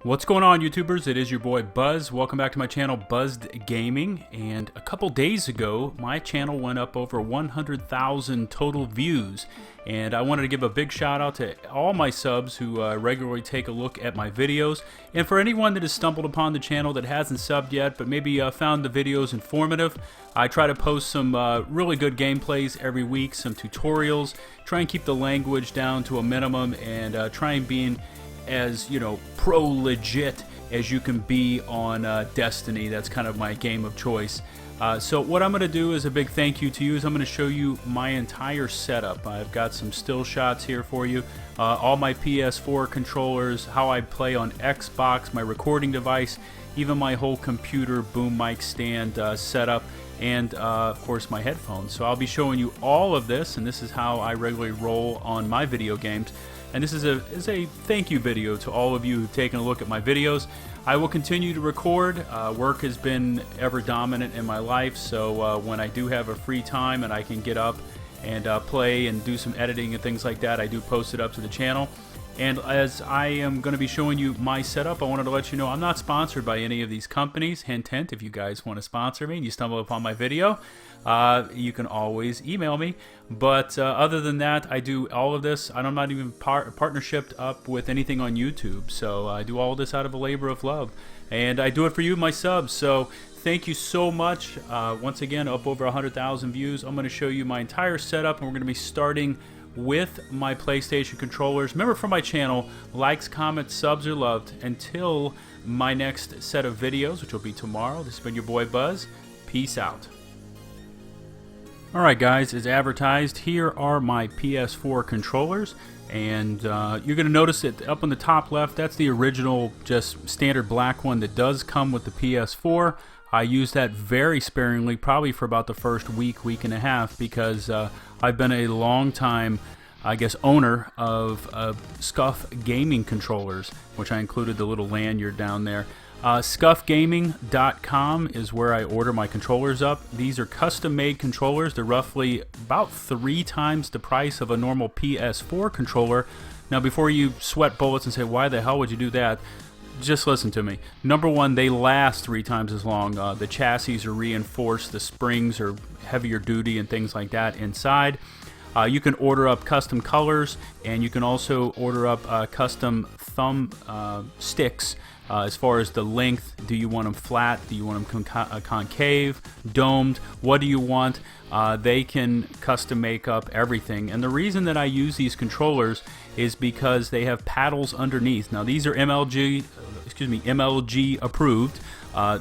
What's going on, YouTubers? It is your boy Buzz. Welcome back to my channel, Buzzed Gaming. And a couple days ago, my channel went up over 100,000 total views. And I wanted to give a big shout out to all my subs who regularly take a look at my videos. And for anyone that has stumbled upon the channel that hasn't subbed yet, but maybe found the videos informative, I try to post some really good gameplays every week, some tutorials, try and keep the language down to a minimum, and try and be as, you know, pro legit as you can be on Destiny. That's kind of my game of choice. So what I'm going to do is a big thank you to you is I'm going to show you my entire setup. I've got some still shots here for you, all my PS4 controllers, how I play on Xbox, my recording device, even my whole computer boom mic stand setup, and of course my headphones. So I'll be showing you all of this, and this is how I regularly roll on my video games. And this is a thank you video to all of you who've taken a look at my videos. I will continue to record. Work has been ever dominant in my life, so when I do have a free time and I can get up and play and do some editing and things like that, I do post it up to the channel. And as I am going to be showing you my setup, I wanted to let you know I'm not sponsored by any of these companies. Hint, hint, if you guys want to sponsor me and you stumble upon my video, you can always email me. But other than that, I do all of this. I'm not even partnershiped up with anything on YouTube. So I do all of this out of a labor of love. And I do it for you, my subs. So thank you so much. Once again, up over 100,000 views. I'm going to show you my entire setup, and we're going to be starting with my PlayStation controllers. Remember, for my channel, likes, comments, subs are loved. Until my next set of videos, which will be tomorrow, this has been your boy Buzz. Peace out. Alright guys, as advertised, here are my PS4 controllers, and you're going to notice that up on the top left, that's the original, just standard black one that does come with the PS4. I use that very sparingly, probably for about the first week and a half, because I've been a long time, I guess, owner of Scuff gaming controllers, which I included the little lanyard down there. Scuffgaming.com is where I order my controllers up. These are custom-made controllers. They're roughly about 3 times the price of a normal PS4 controller. Now, before you sweat bullets and say, why the hell would you do that? Just listen to me. Number one, they last 3 times as long. The chassis are reinforced, the springs are heavier duty and things like that inside. You can order up custom colors, and you can also order up custom thumb sticks. As far as the length, do you want them flat? Do you want them concave, domed? What do you want? They can custom make up everything. And the reason that I use these controllers is because they have paddles underneath. Now, these are MLG approved.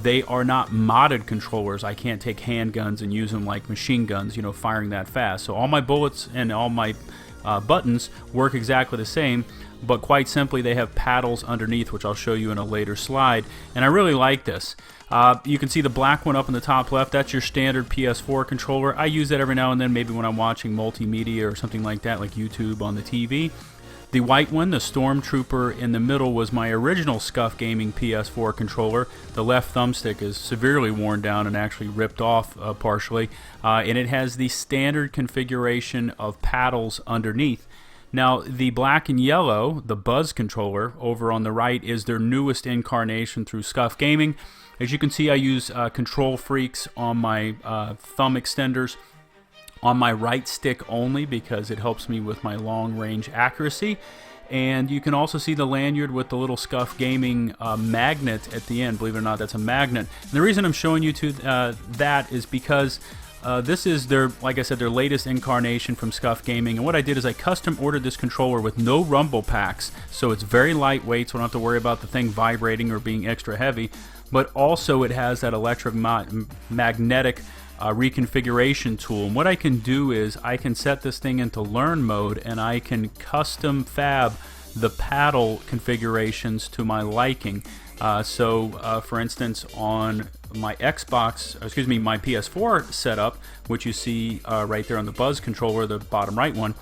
They are not modded controllers. I can't take handguns and use them like machine guns, you know, firing that fast. So all my bullets and all my buttons work exactly the same, but quite simply they have paddles underneath, which I'll show you in a later slide. And I really like this. You can see the black one up in the top left. That's your standard PS4 controller. I use that every now and then, maybe when I'm watching multimedia or something like that, like YouTube on the TV. The white one, the Stormtrooper in the middle, was my original Scuff Gaming PS4 controller. The left thumbstick is severely worn down and actually ripped off partially. And it has the standard configuration of paddles underneath. Now, the black and yellow, the Buzz controller, over on the right, is their newest incarnation through Scuff Gaming. As you can see, I use control freaks on my thumb extenders on my right stick only, because it helps me with my long range accuracy. And you can also see the lanyard with the little Scuff Gaming magnet at the end. Believe it or not, that's a magnet. And the reason I'm showing you that is because this is their, like I said, their latest incarnation from Scuff Gaming. And what I did is I custom ordered this controller with no rumble packs, so it's very lightweight, so I don't have to worry about the thing vibrating or being extra heavy. But also it has that electromagnetic reconfiguration tool. And what I can do is I can set this thing into learn mode, and I can custom fab the paddle configurations to my liking. For instance, on my my PS4 setup, which you see right there on the Buzz controller, the bottom right one,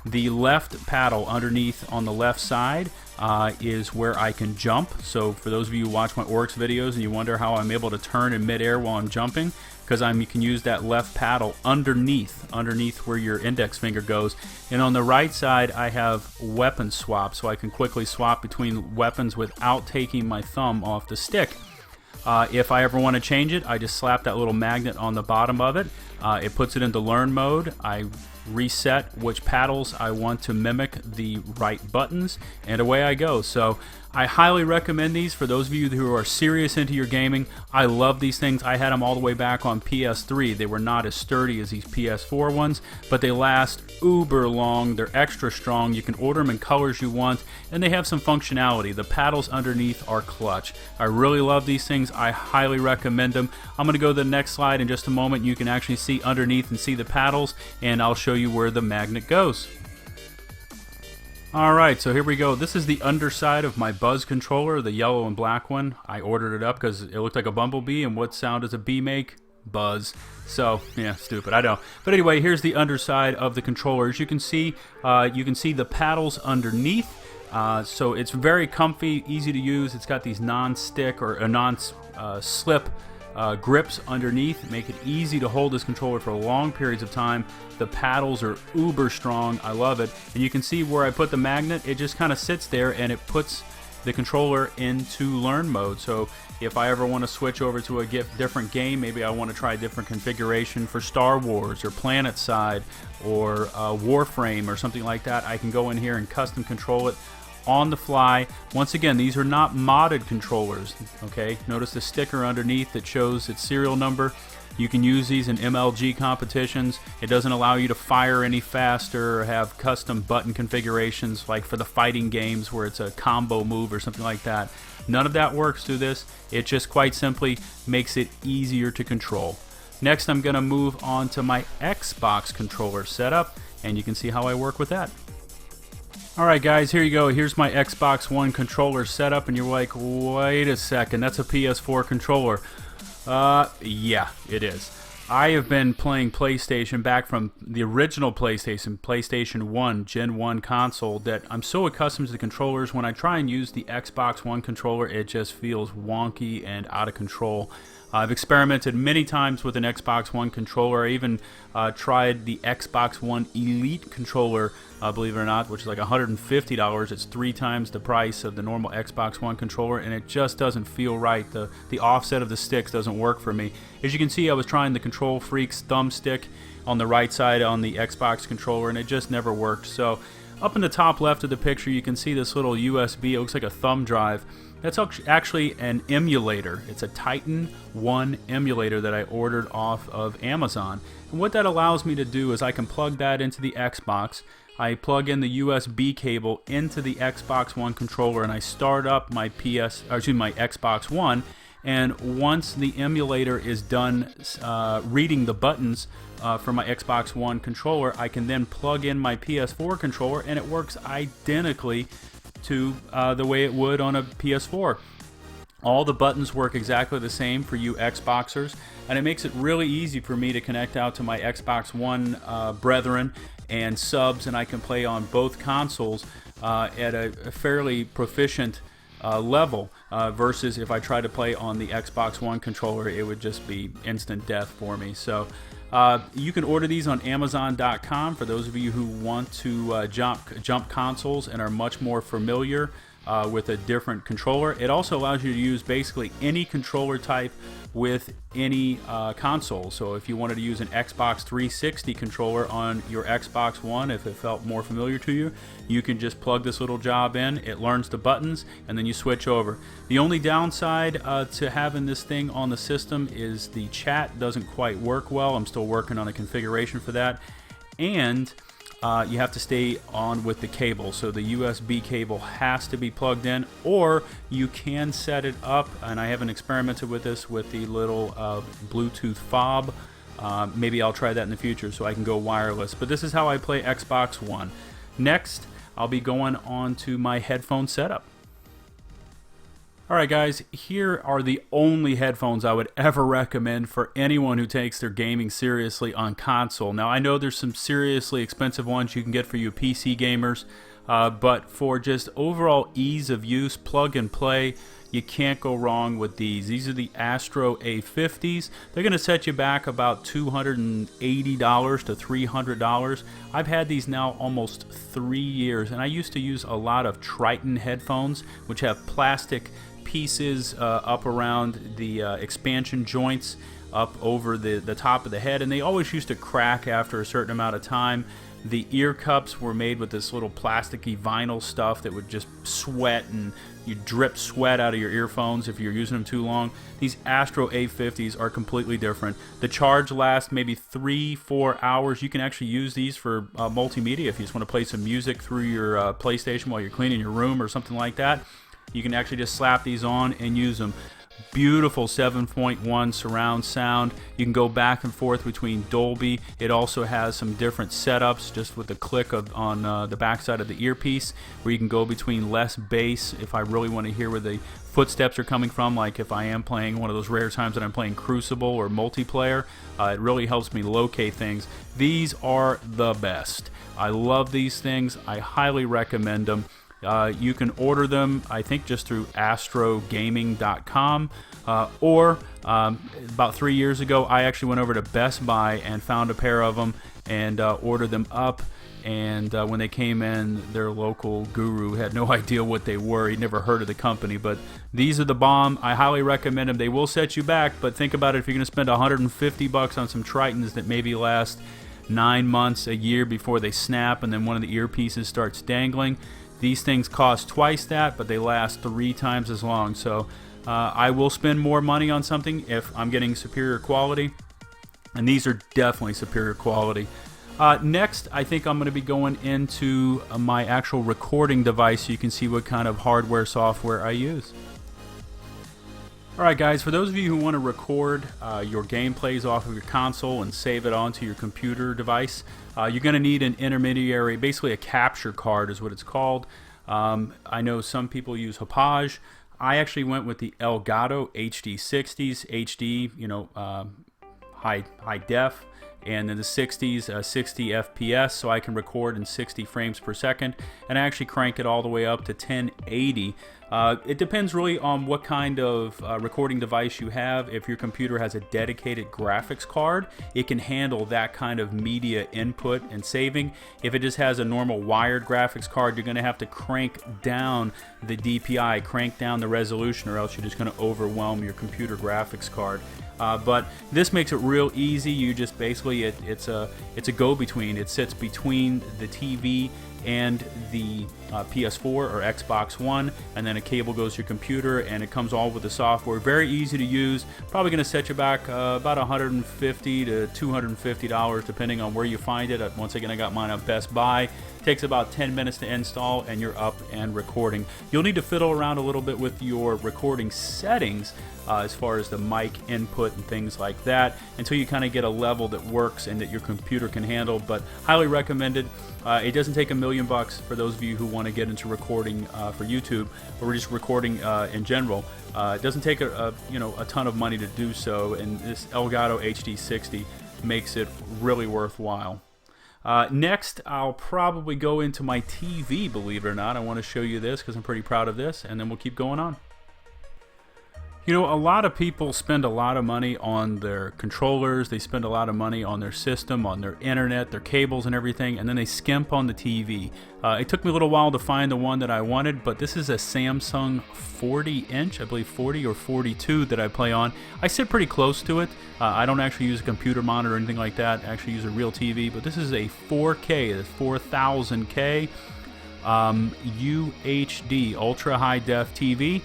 the left paddle underneath on the left side is where I can jump. So for those of you who watch my Oryx videos and you wonder how I'm able to turn in midair while I'm jumping, because you can use that left paddle underneath where your index finger goes. And on the right side, I have weapon swap, so I can quickly swap between weapons without taking my thumb off the stick. If I ever want to change it, I just slap that little magnet on the bottom of it. It puts it into learn mode. I reset which paddles I want to mimic the right buttons, and away I go. So I highly recommend these for those of you who are serious into your gaming. I love these things. I had them all the way back on PS3. They were not as sturdy as these PS4 ones, but they last uber long. They're extra strong. You can order them in colors you want, and they have some functionality. The paddles underneath are clutch. I really love these things. I highly recommend them. I'm going to go to the next slide in just a moment. You can actually see underneath and see the paddles, and I'll show you where the magnet goes. Alright, so here we go. This is the underside of my Buzz controller, the yellow and black one. I ordered it up because it looked like a bumblebee, and what sound does a bee make? Buzz. So, yeah, stupid, I know. But anyway, here's the underside of the controller. As you can see the paddles underneath. So it's very comfy, easy to use. It's got these non-stick or non-slip grips underneath, make it easy to hold this controller for long periods of time. The paddles are uber strong. I love it. And you can see where I put the magnet, it just kind of sits there and it puts the controller into learn mode. So if I ever want to switch over to a different game, maybe I want to try a different configuration for Star Wars or PlanetSide or Warframe or something like that, I can go in here and custom control it on the fly. Once again, these are not modded controllers, okay? Notice the sticker underneath that shows its serial number. You can use these in MLG competitions. It doesn't allow you to fire any faster or have custom button configurations like for the fighting games where it's a combo move or something like that. None of that works through this. It just quite simply makes it easier to control. Next, I'm going to move on to my Xbox controller setup, and you can see how I work with that. Alright guys, here you go. Here's my Xbox One controller setup, and you're like, wait a second, that's a PS4 controller. Yeah, it is. I have been playing PlayStation back from the original PlayStation 1, Gen 1 console, that I'm so accustomed to the controllers. When I try and use the Xbox One controller, it just feels wonky and out of control. I've experimented many times with an Xbox One controller. I even tried the Xbox One Elite controller, believe it or not, which is like $150. It's 3 times the price of the normal Xbox One controller, and it just doesn't feel right. The offset of the sticks doesn't work for me. As you can see, I was trying the Control Freaks thumbstick on the right side on the Xbox controller, and it just never worked. So up in the top left of the picture, you can see this little USB. It looks like a thumb drive. That's actually an emulator. It's a Titan 1 emulator that I ordered off of Amazon. And what that allows me to do is I can plug that into the Xbox. I plug in the USB cable into the Xbox One controller, and I start up my Xbox One. And once the emulator is done reading the buttons for my Xbox One controller, I can then plug in my PS4 controller, and it works identically to the way it would on a PS4. All the buttons work exactly the same for you Xboxers, and it makes it really easy for me to connect out to my Xbox One brethren and subs, and I can play on both consoles at a fairly proficient level versus if I try to play on the Xbox One controller, it would just be instant death for me. So you can order these on Amazon.com for those of you who want to jump consoles and are much more familiar with a different controller. It also allows you to use basically any controller type with any console. So if you wanted to use an Xbox 360 controller on your Xbox One, if it felt more familiar to you, you can just plug this little job in, it learns the buttons, and then you switch over. The only downside to having this thing on the system is the chat doesn't quite work well. I'm still working on a configuration for that. And you have to stay on with the cable, so the USB cable has to be plugged in, or you can set it up, and I haven't experimented with this, with the little Bluetooth fob. Maybe I'll try that in the future so I can go wireless, but this is how I play Xbox One. Next, I'll be going on to my headphone setup. Alright guys, here are the only headphones I would ever recommend for anyone who takes their gaming seriously on console. Now I know there's some seriously expensive ones you can get for you PC gamers. but for just overall ease of use, plug and play, you can't go wrong with these. These are the Astro A50s. They're going to set you back about $280 to $300. I've had these now almost 3 years, and I used to use a lot of Triton headphones, which have plastic pieces up around the expansion joints up over the top of the head, and they always used to crack after a certain amount of time. The ear cups were made with this little plasticky vinyl stuff that would just sweat, and you drip sweat out of your earphones if you're using them too long. These Astro A50s are completely different. The charge lasts maybe 3-4 hours. You can actually use these for multimedia if you just want to play some music through your PlayStation while you're cleaning your room or something like that. You can actually just slap these on and use them. Beautiful 7.1 surround sound. You can go back and forth between Dolby. It also has some different setups just with the click on the backside of the earpiece, where you can go between less bass if I really want to hear where the footsteps are coming from, like if I am playing one of those rare times that I'm playing Crucible or multiplayer. It really helps me locate things. These are the best. I love these things. I highly recommend them. You can order them, I think, just through astrogaming.com, or about 3 years ago, I actually went over to Best Buy and found a pair of them and ordered them up. And when they came in, their local guru had no idea what they were. He'd never heard of the company, but these are the bomb. I highly recommend them. They will set you back, but think about it. If you're going to spend $150 on some Tritons that maybe last 9 months, a year before they snap, and then one of the earpieces starts dangling, these things cost twice that, but they last 3 times as long. So I will spend more money on something if I'm getting superior quality, and these are definitely superior quality. Next, I think I'm going to be going into my actual recording device so you can see what kind of hardware software I use. Alright guys, for those of you who want to record your gameplays off of your console and save it onto your computer device, you're going to need an intermediary, basically a capture card is what it's called. I know some people use Hauppauge. I actually went with the Elgato HD60s, HD, you know, high def, and then the 60s, 60 FPS, so I can record in 60 frames per second, and I actually crank it all the way up to 1080. It depends really on what kind of recording device you have. If your computer has a dedicated graphics card, it can handle that kind of media input and saving. If it just has a normal wired graphics card, you're going to have to crank down the DPI, crank down the resolution, or else you're just going to overwhelm your computer graphics card. But this makes it real easy. You just basically, it's a go-between. It sits between the TV and the PS4 or Xbox One, and then a cable goes to your computer, and it comes all with the software. Very easy to use. Probably going to set you back about $150 to $250 depending on where you find it. Once again, I got mine at Best Buy. Takes about 10 minutes to install, and you're up and recording. You'll need to fiddle around a little bit with your recording settings as far as the mic input and things like that until you kind of get a level that works and that your computer can handle, but highly recommended. It doesn't take $1 million for those of you who want to get into recording for YouTube or just recording in general. It doesn't take a ton of money to do so, and this Elgato HD60 makes it really worthwhile. Next, I'll probably go into my TV, believe it or not. I want to show you this because I'm pretty proud of this, and then we'll keep going on. You know, a lot of people spend a lot of money on their controllers, they spend a lot of money on their system, on their internet, their cables and everything, and then they skimp on the TV. It took me a little while to find the one that I wanted, but this is a Samsung 40-inch, I believe 40 or 42 that I play on. I sit pretty close to it. I don't actually use a computer monitor or anything like that. I actually use a real TV, but this is a 4K, it's 4000K UHD, Ultra High Def TV.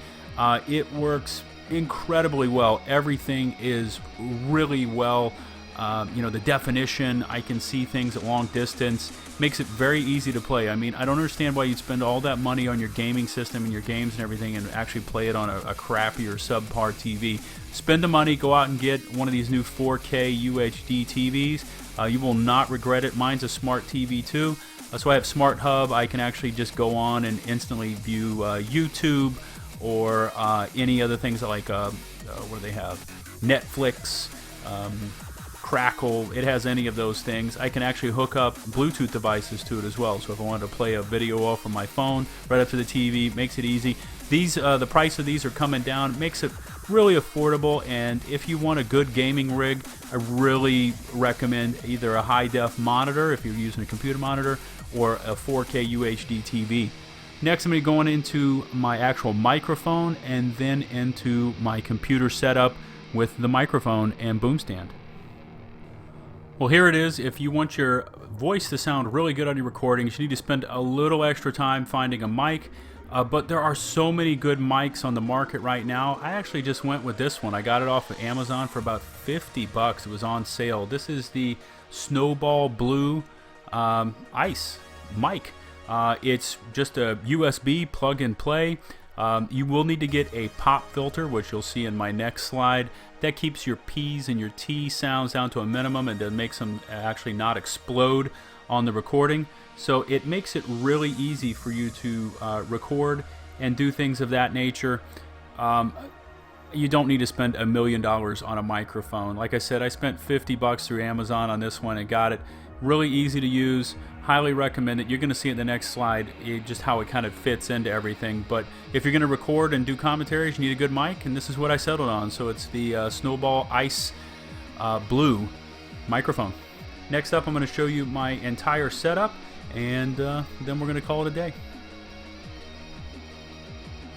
It works incredibly well. Everything is really well. The definition, I can see things at long distance, makes it very easy to play. I mean, I don't understand why you'd spend all that money on your gaming system and your games and everything and actually play it on a crappy or subpar TV. Spend the money, go out and get one of these new 4K UHD TVs. You will not regret it. Mine's a smart TV too. So I have Smart Hub. I can actually just go on and instantly view YouTube, or any other things like what do they have? Netflix, crackle, it has any of those things. I can actually hook up Bluetooth devices to it as well. So if I wanted to play a video off from my phone right up to the TV, makes it easy. These, the price of these are coming down, makes it really affordable. And if you want a good gaming rig, I really recommend either a high-def monitor if you're using a computer monitor, or a 4K UHD TV. Next, I'm going to be going into my actual microphone and then into my computer setup with the microphone and boom stand. Well, here it is. If you want your voice to sound really good on your recordings, you need to spend a little extra time finding a mic. But there are so many good mics on the market right now. I actually just went with this one. I got it off of Amazon for about 50 bucks. It was on sale. This is the Snowball Blue Ice mic. It's just a USB plug and play. You will need to get a pop filter, which you'll see in my next slide. That keeps your P's and your T sounds down to a minimum and makes them actually not explode on the recording. So it makes it really easy for you to record and do things of that nature. You don't need to spend $1 million on a microphone. Like I said, I spent 50 bucks through Amazon on this one and got it. Really easy to use. Highly recommend it. You're going to see in the next slide just how it kind of fits into everything. But if you're going to record and do commentaries, you need a good mic, and this is what I settled on. So it's the Snowball Ice Blue microphone. Next up, I'm going to show you my entire setup, and then we're going to call it a day.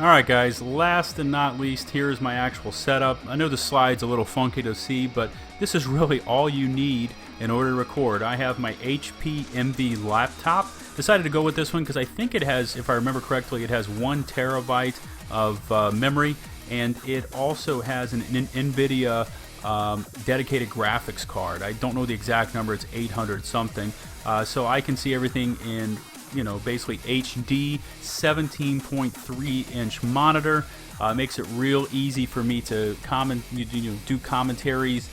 Alright guys, last and not least, here's my actual setup. I know the slide's a little funky to see, but this is really all you need in order to record. I have my HP MV laptop. Decided to go with this one because I think it has, if I remember correctly, it has 1 terabyte of memory, and it also has an NVIDIA dedicated graphics card. I don't know the exact number, it's 800 something. So I can see everything in, you know, basically HD 17.3 inch monitor. Makes it real easy for me to do commentaries.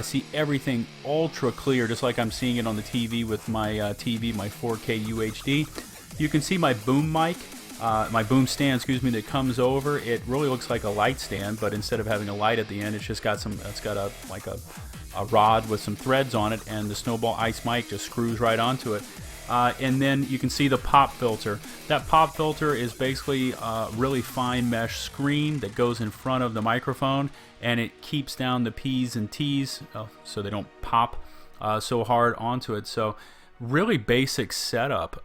See everything ultra clear, just like I'm seeing it on the TV with my TV, my 4K UHD. You can see my boom mic, my boom stand, excuse me, that comes over. It really looks like a light stand, but instead of having a light at the end, it's just got some. It's got a rod with some threads on it, and the Snowball Ice mic just screws right onto it. And then you can see the pop filter. That pop filter is basically a really fine mesh screen that goes in front of the microphone, and it keeps down the P's and T's so they don't pop so hard onto it. So really basic setup.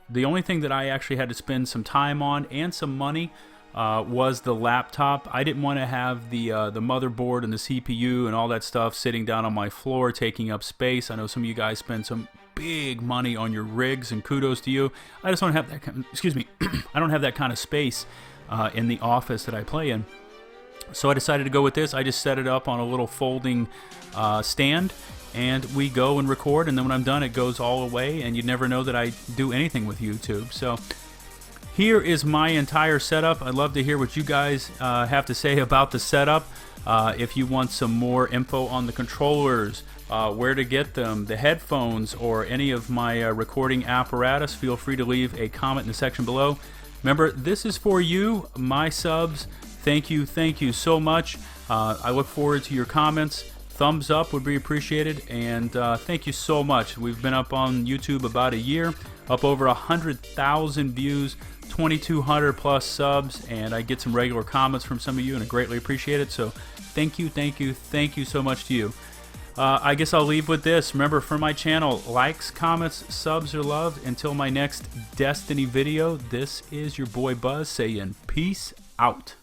The only thing that I actually had to spend some time on and some money was the laptop. I didn't want to have the motherboard and the CPU and all that stuff sitting down on my floor taking up space. I know some of you guys spend some big money on your rigs, and kudos to you. I just don't have that kind of, excuse me, I don't have that kind of space in the office that I play in. So I decided to go with this. I just set it up on a little folding stand, and we go and record, and then when I'm done it goes all away, and you never know that I do anything with YouTube. So here is my entire setup. I'd love to hear what you guys have to say about the setup. If you want some more info on the controllers, where to get them, the headphones, or any of my recording apparatus, feel free to leave a comment in the section below. Remember, this is for you, my subs. Thank you so much. I look forward to your comments. Thumbs up would be appreciated, and thank you so much. We've been up on YouTube about a year, up over 100,000 views, 2,200 plus subs, and I get some regular comments from some of you, and I greatly appreciate it. So thank you so much to you. I guess I'll leave with this. Remember, for my channel, likes, comments, subs are loved. Until my next Destiny video, this is your boy Buzz saying peace out.